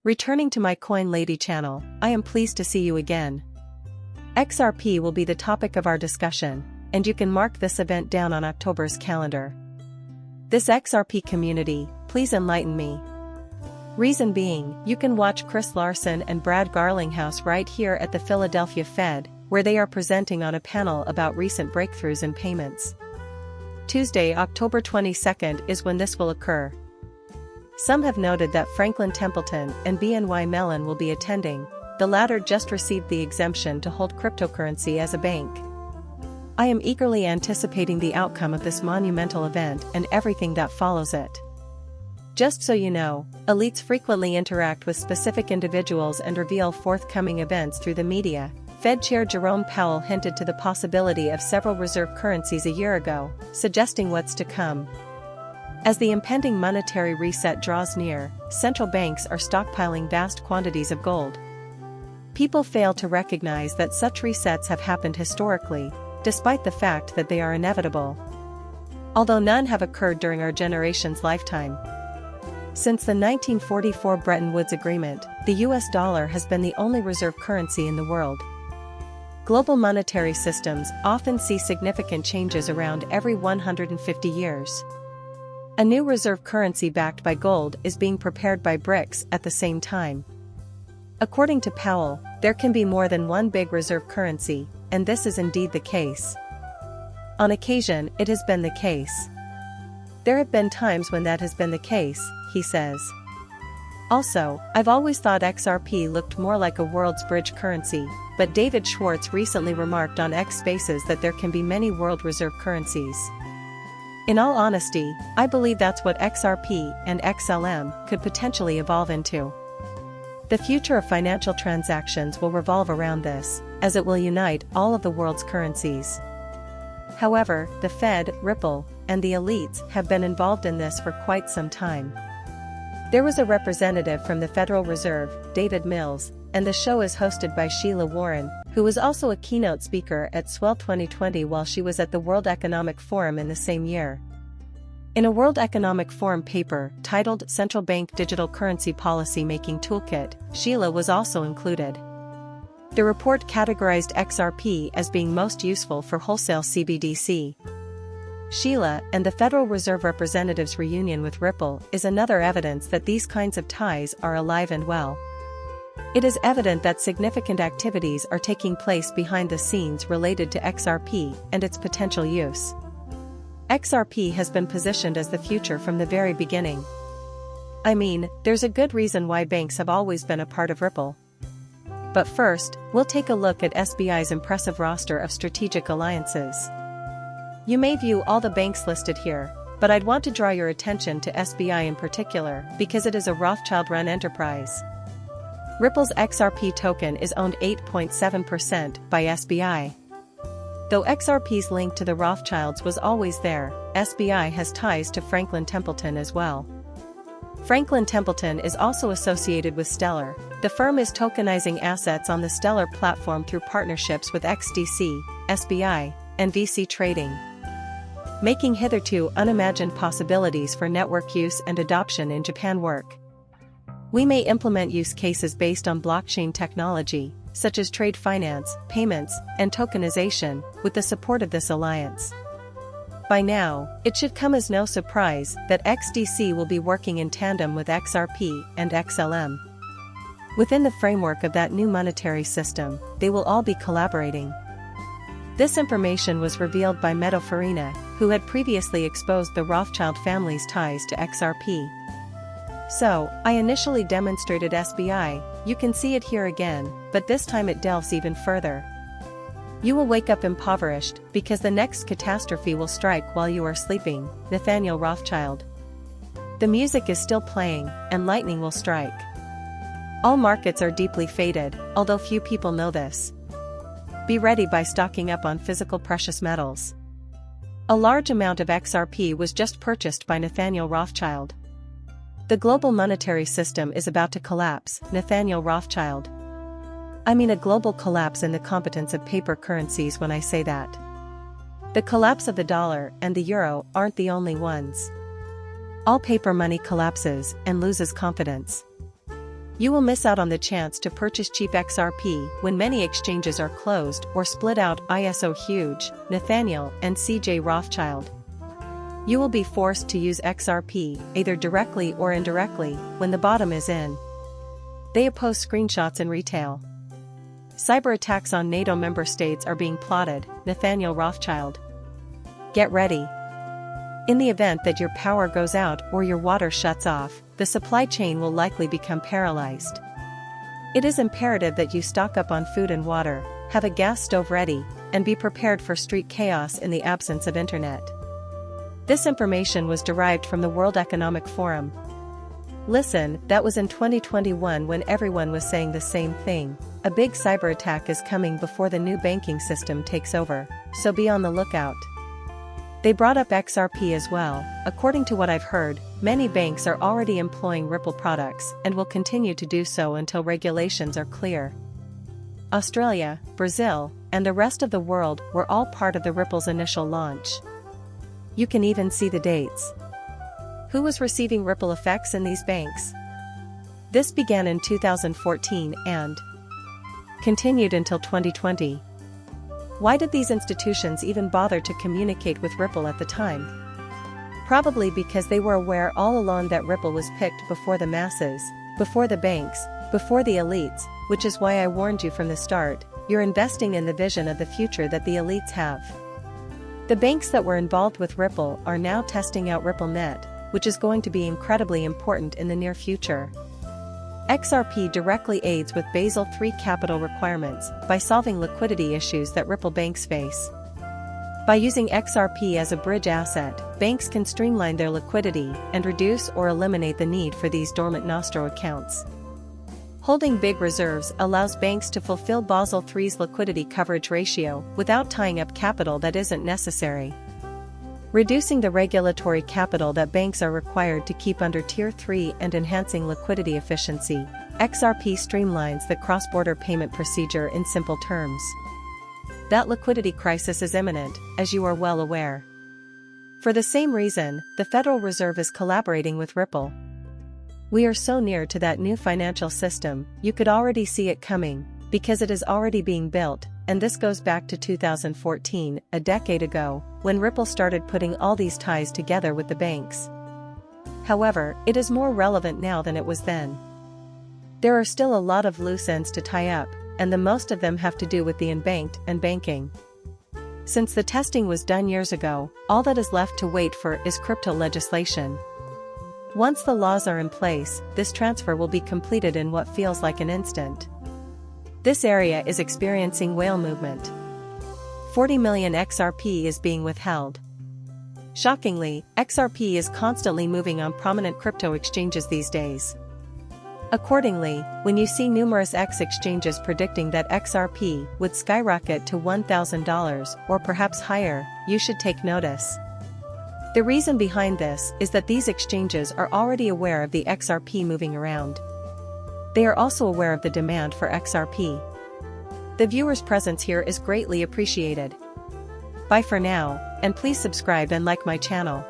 Returning to my Coin Lady channel, I am pleased to see you again. XRP will be the topic of our discussion, and you can mark this event down on October's calendar. This XRP community, please enlighten me. Reason being, you can watch Chris Larson and Brad Garlinghouse right here at the Philadelphia Fed, where they are presenting on a panel about recent breakthroughs in payments. Tuesday, October 22nd is when this will occur. Some have noted that Franklin Templeton and BNY Mellon will be attending. The latter just received the exemption to hold cryptocurrency as a bank. I am eagerly anticipating the outcome of this monumental event and everything that follows it. Just so you know, elites frequently interact with specific individuals and reveal forthcoming events through the media. Fed Chair Jerome Powell hinted to the possibility of several reserve currencies a year ago, suggesting what's to come. As the impending monetary reset draws near, central banks are stockpiling vast quantities of gold. People fail to recognize that such resets have happened historically, despite the fact that they are inevitable. Although none have occurred during our generation's lifetime. Since the 1944 Bretton Woods Agreement, the US dollar has been the only reserve currency in the world. Global monetary systems often see significant changes around every 150 years. A new reserve currency backed by gold is being prepared by BRICS at the same time. According to Powell, there can be more than one big reserve currency, and this is indeed the case. On occasion, it has been the case. There have been times when that has been the case, he says. Also, I've always thought XRP looked more like a world's bridge currency, but David Schwartz recently remarked on X Spaces that there can be many world reserve currencies. In all honesty, I believe that's what XRP and XLM could potentially evolve into. The future of financial transactions will revolve around this, as it will unite all of the world's currencies. However, the Fed, Ripple, and the elites have been involved in this for quite some time. There was a representative from the Federal Reserve, David Mills, and the show is hosted by Sheila Warren, who was also a keynote speaker at Swell 2020 while she was at the World Economic Forum in the same year. In a World Economic Forum paper titled Central Bank Digital Currency Policy Making Toolkit, Sheila was also included. The report categorized XRP as being most useful for wholesale CBDC. Sheila and the Federal Reserve representatives' reunion with Ripple is another evidence that these kinds of ties are alive and well. It is evident that significant activities are taking place behind the scenes related to XRP and its potential use. XRP has been positioned as the future from the very beginning. I mean, there's a good reason why banks have always been a part of Ripple. But first, we'll take a look at SBI's impressive roster of strategic alliances. You may view all the banks listed here, but I'd want to draw your attention to SBI in particular because it is a Rothschild-run enterprise. Ripple's XRP token is owned 8.7% by SBI. Though XRP's link to the Rothschilds was always there, SBI has ties to Franklin Templeton as well. Franklin Templeton is also associated with Stellar. The firm is tokenizing assets on the Stellar platform through partnerships with XDC, SBI, and VC Trading, making hitherto unimagined possibilities for network use and adoption in Japan work. We may implement use cases based on blockchain technology, such as trade finance, payments, and tokenization, with the support of this alliance. By now, it should come as no surprise that XDC will be working in tandem with XRP and XLM. Within the framework of that new monetary system, they will all be collaborating. This information was revealed by Meadow Farina, who had previously exposed the Rothschild family's ties to XRP. So, I initially demonstrated SBI, you can see it here again, but this time it delves even further. You will wake up impoverished, because the next catastrophe will strike while you are sleeping, Nathaniel Rothschild. The music is still playing, and lightning will strike. All markets are deeply faded, although few people know this. Be ready by stocking up on physical precious metals. A large amount of XRP was just purchased by Nathaniel Rothschild. The global monetary system is about to collapse, Nathaniel Rothschild. I mean a global collapse in the competence of paper currencies when I say that. The collapse of the dollar and the euro aren't the only ones. All paper money collapses and loses confidence. You will miss out on the chance to purchase cheap XRP when many exchanges are closed or split out. ISO Huge, Nathaniel and CJ Rothschild. You will be forced to use XRP, either directly or indirectly, when the bottom is in. They oppose screenshots in retail. Cyber attacks on NATO member states are being plotted. Nathaniel Rothschild. Get ready. In the event that your power goes out or your water shuts off, the supply chain will likely become paralyzed. It is imperative that you stock up on food and water, have a gas stove ready, and be prepared for street chaos in the absence of internet. This information was derived from the World Economic Forum. Listen, that was in 2021 when everyone was saying the same thing. A big cyber attack is coming before the new banking system takes over, so be on the lookout. They brought up XRP as well. According to what I've heard, many banks are already employing Ripple products and will continue to do so until regulations are clear. Australia, Brazil, and the rest of the world were all part of the Ripple's initial launch. You can even see the dates. Who was receiving Ripple effects in these banks? This began in 2014 and continued until 2020. Why did these institutions even bother to communicate with Ripple at the time? Probably because they were aware all along that Ripple was picked before the masses, before the banks, before the elites, which is why I warned you from the start, you're investing in the vision of the future that the elites have. The banks that were involved with Ripple are now testing out RippleNet, which is going to be incredibly important in the near future. XRP directly aids with Basel III capital requirements by solving liquidity issues that Ripple banks face. By using XRP as a bridge asset, banks can streamline their liquidity and reduce or eliminate the need for these dormant Nostro accounts. Holding big reserves allows banks to fulfill Basel III's liquidity coverage ratio without tying up capital that isn't necessary. Reducing the regulatory capital that banks are required to keep under Tier 3 and enhancing liquidity efficiency, XRP streamlines the cross-border payment procedure in simple terms. That liquidity crisis is imminent, as you are well aware. For the same reason, the Federal Reserve is collaborating with Ripple. We are so near to that new financial system, you could already see it coming, because it is already being built, and this goes back to 2014, a decade ago, when Ripple started putting all these ties together with the banks. However, it is more relevant now than it was then. There are still a lot of loose ends to tie up, and the most of them have to do with the unbanked and banking. Since the testing was done years ago, all that is left to wait for is crypto legislation. Once the laws are in place, this transfer will be completed in what feels like an instant. This area is experiencing whale movement. 40 million XRP is being withheld. Shockingly, XRP is constantly moving on prominent crypto exchanges these days. Accordingly, when you see numerous X exchanges predicting that XRP would skyrocket to $1,000 or perhaps higher, you should take notice. The reason behind this is that these exchanges are already aware of the XRP moving around. They are also aware of the demand for XRP. The viewer's presence here is greatly appreciated. Bye for now, and please subscribe and like my channel.